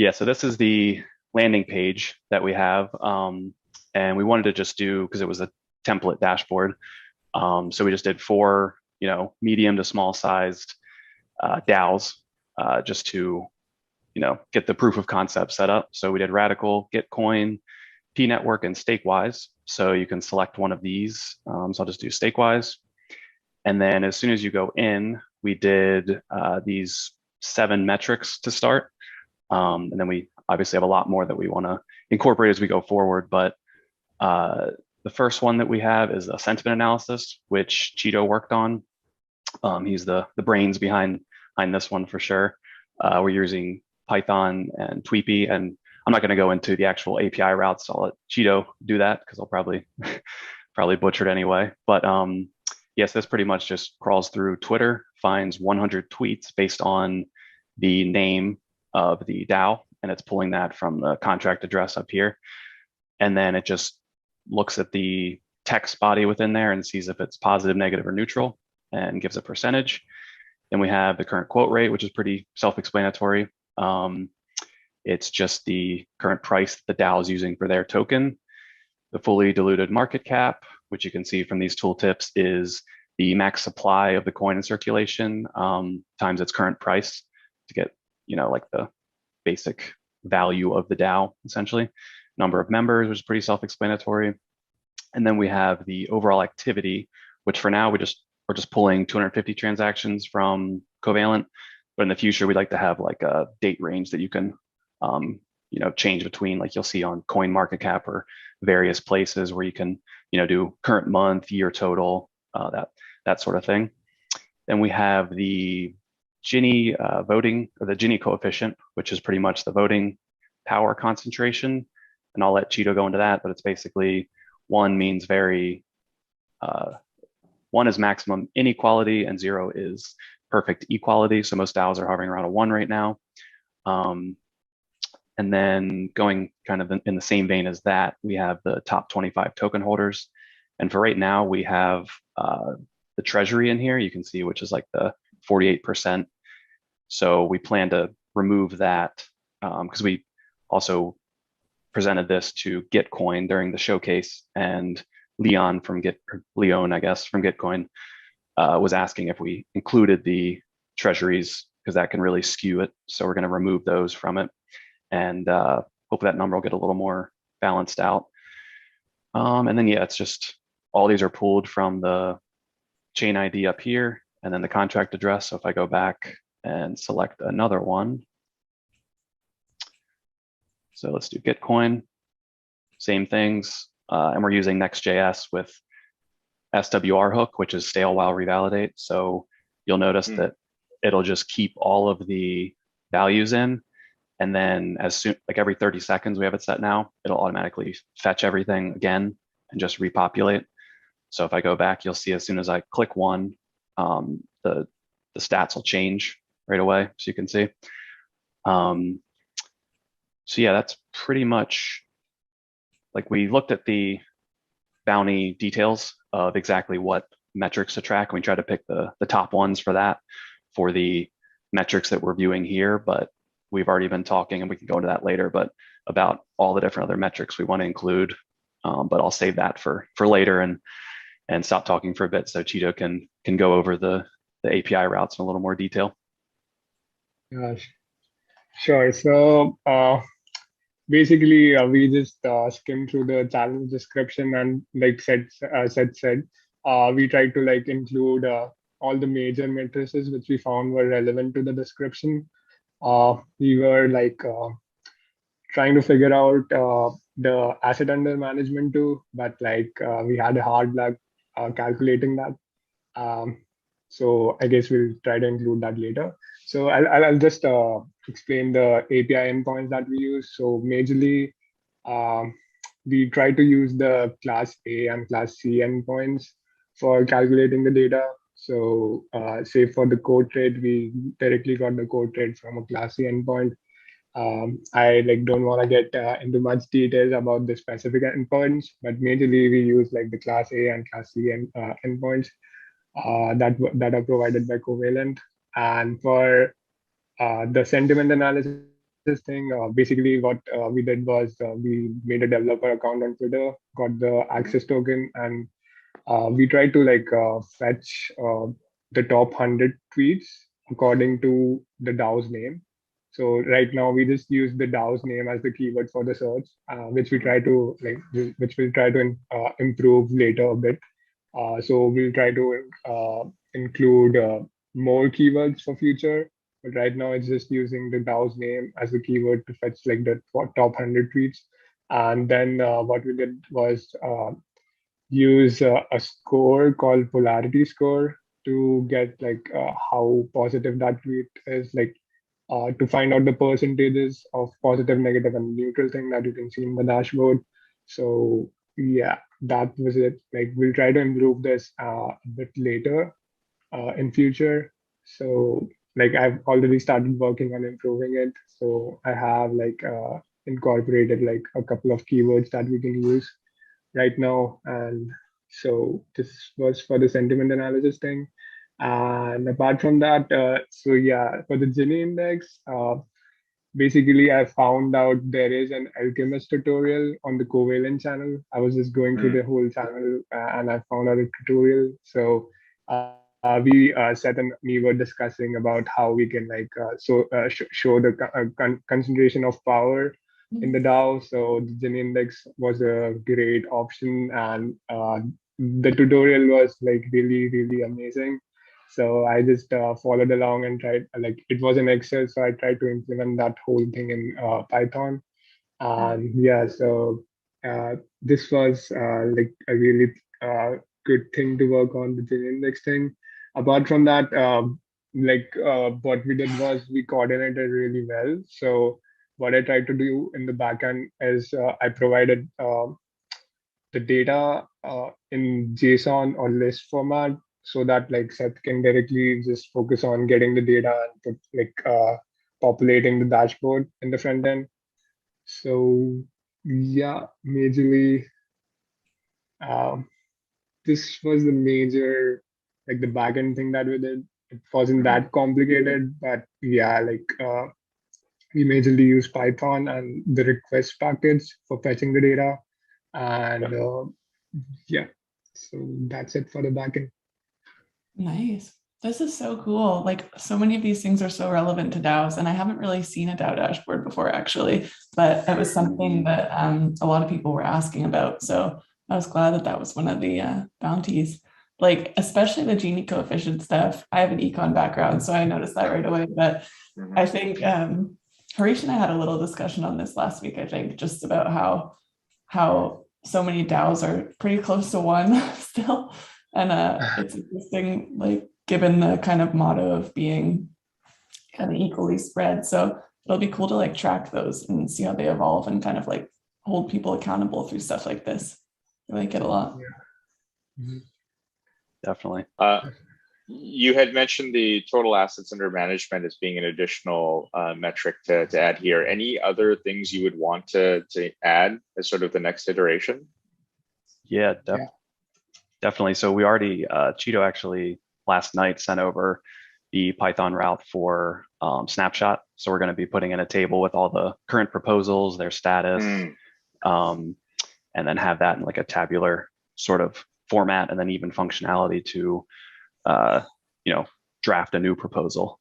Yeah, so this is the landing page that we have. And we wanted to just do, because it was a template dashboard. So we just did four, medium to small sized DAOs just to, get the proof of concept set up. So we did Radical, Gitcoin, P Network, and Stakewise. So you can select one of these. So I'll just do Stakewise. And then as soon as you go in, we did these 7 metrics to start. And then we obviously have a lot more that we want to incorporate as we go forward. But the first one that we have is a sentiment analysis, which Cheeto worked on. He's the brains behind this one for sure. We're using Python and Tweepy, and I'm not going to go into the actual API routes. I'll let Cheeto do that because I'll probably butcher it anyway. But yes, this pretty much just crawls through Twitter, finds 100 tweets based on the name of the DAO, and it's pulling that from the contract address up here. And then it just looks at the text body within there and sees if it's positive, negative, or neutral, and gives a percentage. Then we have the current quote rate, which is pretty self-explanatory. It's just the current price the DAO is using for their token. The fully diluted market cap, which you can see from these tooltips, is the max supply of the coin in circulation times its current price to get, like the basic value of the DAO, essentially. Number of members, which is pretty self-explanatory. And then we have the overall activity, which for now we're just pulling 250 transactions from Covalent. But in the future, we'd like to have like a date range that you can, change between, like you'll see on CoinMarketCap or various places where you can, do current month, year total, that sort of thing. Then we have the Gini voting, or the Gini coefficient, which is pretty much the voting power concentration. And I'll let Cheeto go into that, but it's basically 1 means very, 1 is maximum inequality and 0 is perfect equality. So most DAOs are hovering around a 1 right now. And then going kind of in the same vein as that, we have the top 25 token holders. And for right now, we have the treasury in here, you can see, which is like the 48%. So we plan to remove that because we also presented this to Gitcoin during the showcase, and Leon, I guess, from Gitcoin was asking if we included the treasuries because that can really skew it. So we're going to remove those from it, and hopefully that number will get a little more balanced out. And then, yeah, it's just all these are pulled from the chain ID up here and then the contract address. So if I go back and select another one, so let's do Gitcoin, same things. And we're using Next.js with SWR hook, which is stale while revalidate. So you'll notice that it'll just keep all of the values in. And then as soon, like every 30 seconds we have it set now, it'll automatically fetch everything again and just repopulate. So if I go back, you'll see as soon as I click one, the stats will change right away, so you can see. So yeah, that's pretty much, like, we looked at the bounty details of exactly what metrics to track, and we tried to pick the top ones for that for the metrics that we're viewing here. But we've already been talking, and we can go into that later, but about all the different other metrics we want to include. But I'll save that for later and stop talking for a bit so Cheeto can go over the API routes in a little more detail. Sure. So basically, we just skimmed through the challenge description, and like Seth said, we tried to include all the major matrices which we found were relevant to the description. We were trying to figure out the asset under management too, but we had a hard luck calculating that. So I guess we'll try to include that later. So I'll just explain the API endpoints that we use. So majorly, we try to use the class A and class C endpoints for calculating the data. So say for the quote rate, we directly got the quote rate from a class C endpoint. I don't want to get into much details about the specific endpoints, but majorly we use the class A and class C endpoints that are provided by Covalent. And for the sentiment analysis, thing. Basically, what we did was we made a developer account on Twitter, got the access token, and we tried to fetch the top 100 tweets according to the DAO's name. So right now we just use the DAO's name as the keyword for the search, which we try to which we'll try to improve later a bit. So we'll try to include more keywords for future. But right now it's just using the DAO's name as the keyword to fetch like the top 100 tweets. And then what we did was use a score called polarity score to get how positive that tweet is, to find out the percentages of positive, negative, and neutral thing that you can see in the dashboard. So yeah, that was it. Like we'll try to improve this a bit later in future. So like I've already started working on improving it. So I have incorporated like a couple of keywords that we can use right now. And so this was for the sentiment analysis thing. And apart from that, so yeah, for the Gini index, basically I found out there is an alchemist tutorial on the Covalent channel. I was just going through the whole channel and I found out a tutorial. So Seth and me were discussing about how we can show the concentration of power in the DAO. So the Gini index was a great option, and the tutorial was like really, really amazing. So I just followed along and tried, it was in Excel, so I tried to implement that whole thing in Python. And yeah, so this was like a really good thing to work on, the Gini index thing. Apart from that, what we did was we coordinated really well. So what I tried to do in the backend is I provided the data in JSON or list format, so that like Seth can directly just focus on getting the data and populating the dashboard in the front end. So yeah, majorly this was the major, like the backend thing that we did. It wasn't that complicated, but yeah, we majorly use Python and the request package for fetching the data. And yeah, so that's it for the backend. Nice. This is so cool. Like so many of these things are so relevant to DAOs, and I haven't really seen a DAO dashboard before actually, but it was something that a lot of people were asking about. So I was glad that that was one of the bounties. Like especially the Gini coefficient stuff. I have an econ background, so I noticed that right away. But I think Harish and I had a little discussion on this last week. I think just about how so many DAOs are pretty close to one still. And it's interesting, like given the kind of motto of being kind of equally spread. So it'll be cool to like track those and see how they evolve and kind of like hold people accountable through stuff like this. I like it a lot. Yeah. Definitely. You had mentioned the total assets under management as being an additional metric to add here. Any other things you would want to add as sort of the next iteration? Yeah, definitely. So we already, Cheeto actually last night sent over the Python route for Snapshot. So we're going to be putting in a table with all the current proposals, their status, and then have that in like a tabular sort of format, and then even functionality to, draft a new proposal.